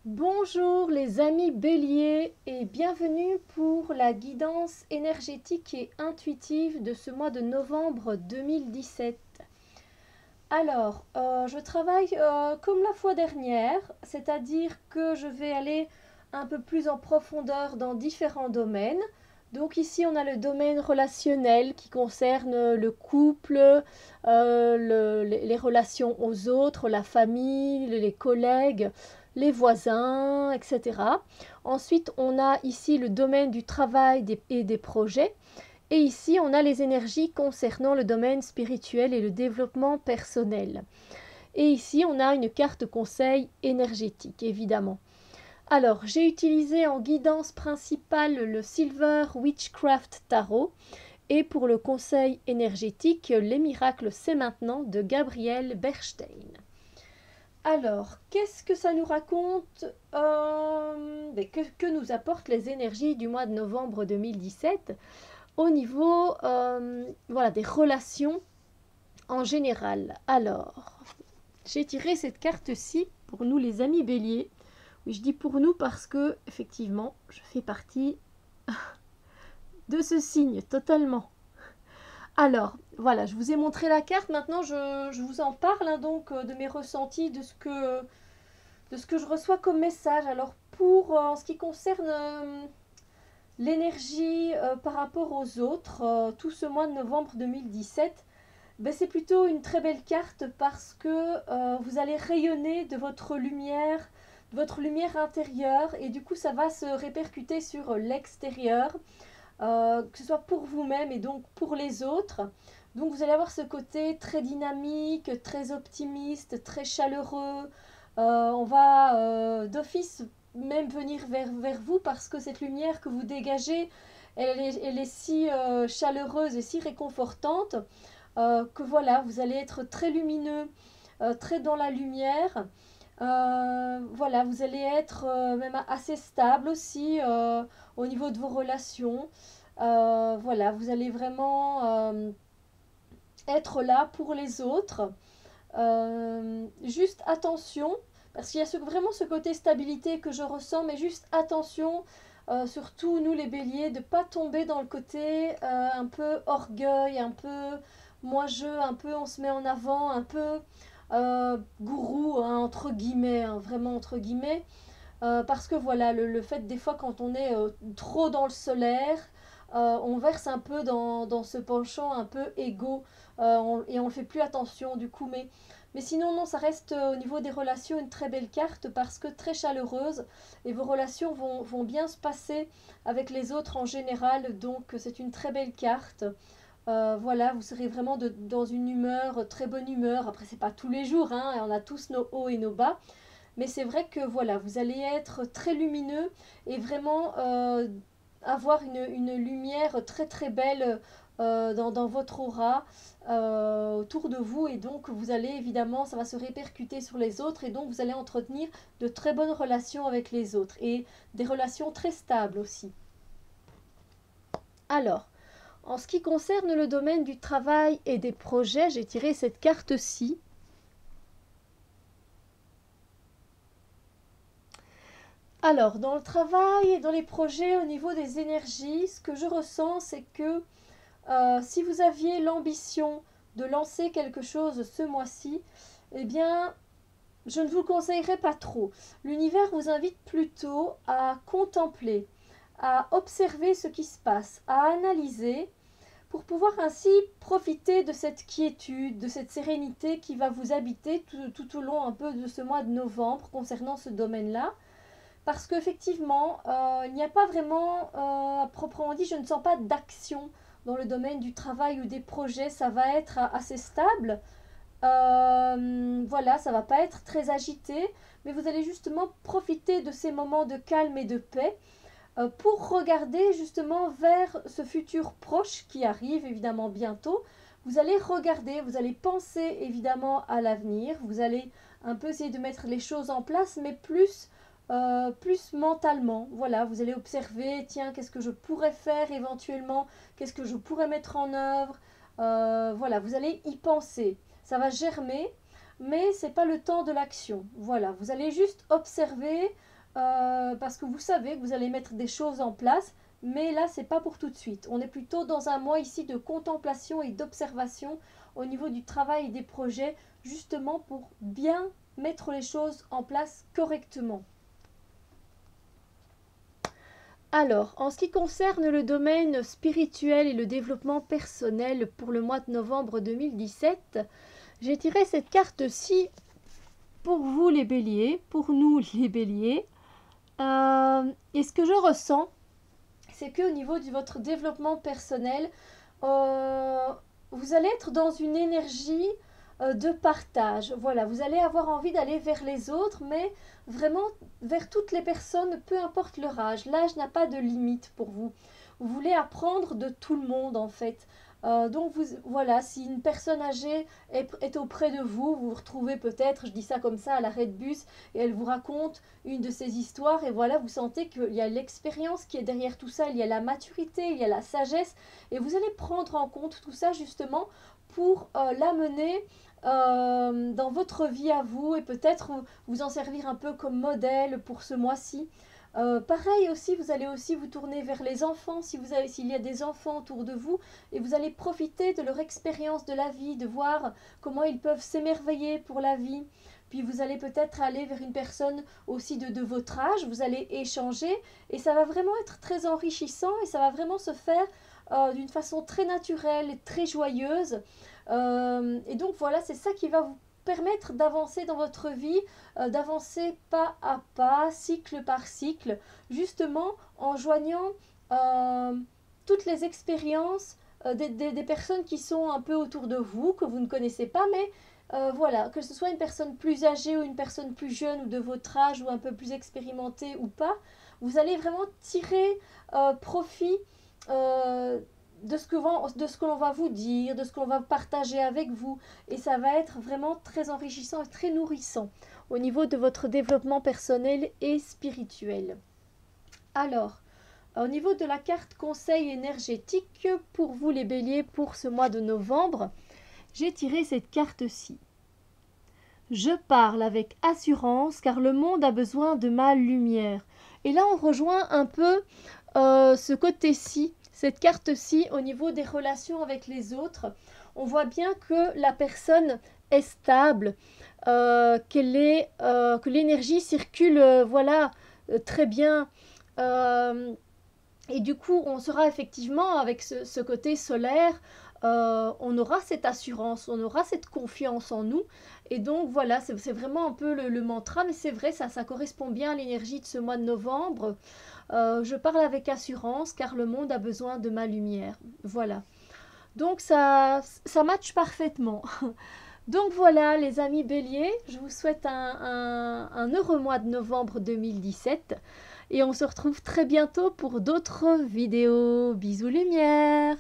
Bonjour les amis béliers et bienvenue pour la guidance énergétique et intuitive de ce mois de novembre 2017. Alors, je travaille comme la fois dernière, c'est-à-dire que je vais aller un peu plus en profondeur dans différents domaines. Donc ici, on a le domaine relationnel qui concerne le couple, les relations aux autres, la famille, les collègues, les voisins, etc. Ensuite, on a ici le domaine du travail et des projets. Et ici, on a les énergies concernant le domaine spirituel et le développement personnel. Et ici, on a une carte conseil énergétique, évidemment. Alors, j'ai utilisé en guidance principale le Silver Witchcraft Tarot et pour le conseil énergétique, Les miracles c'est maintenant de Gabriel Bernstein. Alors, qu'est-ce que ça nous raconte que nous apportent les énergies du mois de novembre 2017 au niveau voilà, des relations en général? Alors, j'ai tiré cette carte-ci pour nous les amis béliers. Oui, je dis pour nous parce que, effectivement, je fais partie de ce signe totalement. Alors, voilà, je vous ai montré la carte. Maintenant, je vous en parle donc de mes ressentis, de ce que je reçois comme message. Alors, pour en ce qui concerne l'énergie par rapport aux autres, tout ce mois de novembre 2017, ben, c'est plutôt une très belle carte parce que vous allez rayonner de votre lumière intérieure et du coup ça va se répercuter sur l'extérieur, que ce soit pour vous-même et donc pour les autres. Donc vous allez avoir ce côté très dynamique, très optimiste, très chaleureux. On va d'office même venir vers vous parce que cette lumière que vous dégagez, elle est si chaleureuse et si réconfortante que voilà, vous allez être très lumineux, très dans la lumière. Voilà, vous allez être même assez stable aussi au niveau de vos relations. Voilà, vous allez vraiment être là pour les autres. Juste attention, parce qu'il y a vraiment ce côté stabilité que je ressens, mais juste attention, surtout nous les béliers, de ne pas tomber dans le côté un peu orgueil, un peu moi-je, un peu on se met en avant, un peu gourou, hein, entre guillemets, hein, vraiment entre guillemets. Parce que voilà, le fait des fois quand on est trop dans le solaire, on verse un peu dans ce penchant un peu égo et on ne fait plus attention du coup. Mais sinon, non, ça reste au niveau des relations une très belle carte parce que très chaleureuse et vos relations vont bien se passer avec les autres en général. Donc c'est une très belle carte. Voilà, vous serez vraiment dans une humeur, très bonne humeur. Après, c'est pas tous les jours, hein, on a tous nos hauts et nos bas. Mais c'est vrai que voilà, vous allez être très lumineux et vraiment avoir une lumière très très belle dans votre aura autour de vous. Et donc vous allez évidemment, ça va se répercuter sur les autres et donc vous allez entretenir de très bonnes relations avec les autres et des relations très stables aussi. Alors, en ce qui concerne le domaine du travail et des projets, j'ai tiré cette carte-ci. Alors, dans le travail et dans les projets au niveau des énergies, ce que je ressens, c'est que si vous aviez l'ambition de lancer quelque chose ce mois-ci, eh bien, je ne vous le conseillerais pas trop. L'univers vous invite plutôt à contempler, à observer ce qui se passe, à analyser pour pouvoir ainsi profiter de cette quiétude, de cette sérénité qui va vous habiter tout au long un peu de ce mois de novembre concernant ce domaine-là. Parce qu'effectivement, il n'y a pas vraiment, à proprement dit, je ne sens pas d'action dans le domaine du travail ou des projets. Ça va être assez stable. Voilà, ça va pas être très agité, mais vous allez justement profiter de ces moments de calme et de paix pour regarder justement vers ce futur proche qui arrive évidemment bientôt. Vous allez regarder, vous allez penser évidemment à l'avenir, vous allez un peu essayer de mettre les choses en place, mais plus mentalement. Voilà, vous allez observer, tiens, qu'est-ce que je pourrais faire éventuellement, qu'est-ce que je pourrais mettre en œuvre. Voilà, vous allez y penser. Ça va germer, mais c'est pas le temps de l'action. Voilà, vous allez juste observer, parce que vous savez que vous allez mettre des choses en place, mais là, c'est pas pour tout de suite. On est plutôt dans un mois ici de contemplation et d'observation au niveau du travail et des projets, justement pour bien mettre les choses en place correctement. Alors, en ce qui concerne le domaine spirituel et le développement personnel pour le mois de novembre 2017, j'ai tiré cette carte-ci pour vous les béliers, pour nous les béliers. Et ce que je ressens, c'est qu'au niveau de votre développement personnel, vous allez être dans une énergie de partage. Voilà, vous allez avoir envie d'aller vers les autres, mais vraiment vers toutes les personnes, peu importe leur âge. L'âge n'a pas de limite pour vous. Vous voulez apprendre de tout le monde en fait. Donc voilà, si une personne âgée est auprès de vous, vous vous retrouvez peut-être, je dis ça comme ça, à l'arrêt de bus, et elle vous raconte une de ses histoires, et voilà, vous sentez qu'il y a l'expérience qui est derrière tout ça, il y a la maturité, il y a la sagesse, et vous allez prendre en compte tout ça justement pour l'amener dans votre vie à vous, et peut-être vous en servir un peu comme modèle pour ce mois-ci. Pareil aussi, vous allez aussi vous tourner vers les enfants, s'il y a des enfants autour de vous, et vous allez profiter de leur expérience de la vie, de voir comment ils peuvent s'émerveiller pour la vie. Puis vous allez peut-être aller vers une personne aussi de votre âge, vous allez échanger, et ça va vraiment être très enrichissant, et ça va vraiment se faire d'une façon très naturelle et très joyeuse. Et donc voilà, c'est ça qui va vous permettre d'avancer dans votre vie, d'avancer pas à pas, cycle par cycle, justement en joignant toutes les expériences des personnes qui sont un peu autour de vous, que vous ne connaissez pas, mais voilà, que ce soit une personne plus âgée ou une personne plus jeune ou de votre âge ou un peu plus expérimentée ou pas, vous allez vraiment tirer profit de ce que l'on va vous dire, de ce que l'on va partager avec vous. Et ça va être vraiment très enrichissant et très nourrissant au niveau de votre développement personnel et spirituel. Alors, au niveau de la carte conseil énergétique pour vous les béliers pour ce mois de novembre, j'ai tiré cette carte-ci. Je parle avec assurance car le monde a besoin de ma lumière. Et là, on rejoint un peu ce côté-ci, cette carte-ci au niveau des relations avec les autres. On voit bien que la personne est stable, que l'énergie circule voilà, très bien. Et du coup, on sera effectivement avec ce côté solaire, on aura cette assurance, on aura cette confiance en nous. Et donc voilà, c'est vraiment un peu le mantra, mais c'est vrai, ça correspond bien à l'énergie de ce mois de novembre. Je parle avec assurance car le monde a besoin de ma lumière. Voilà. Donc ça matche parfaitement. Donc voilà les amis béliers, je vous souhaite un heureux mois de novembre 2017 et on se retrouve très bientôt pour d'autres vidéos. Bisous lumière!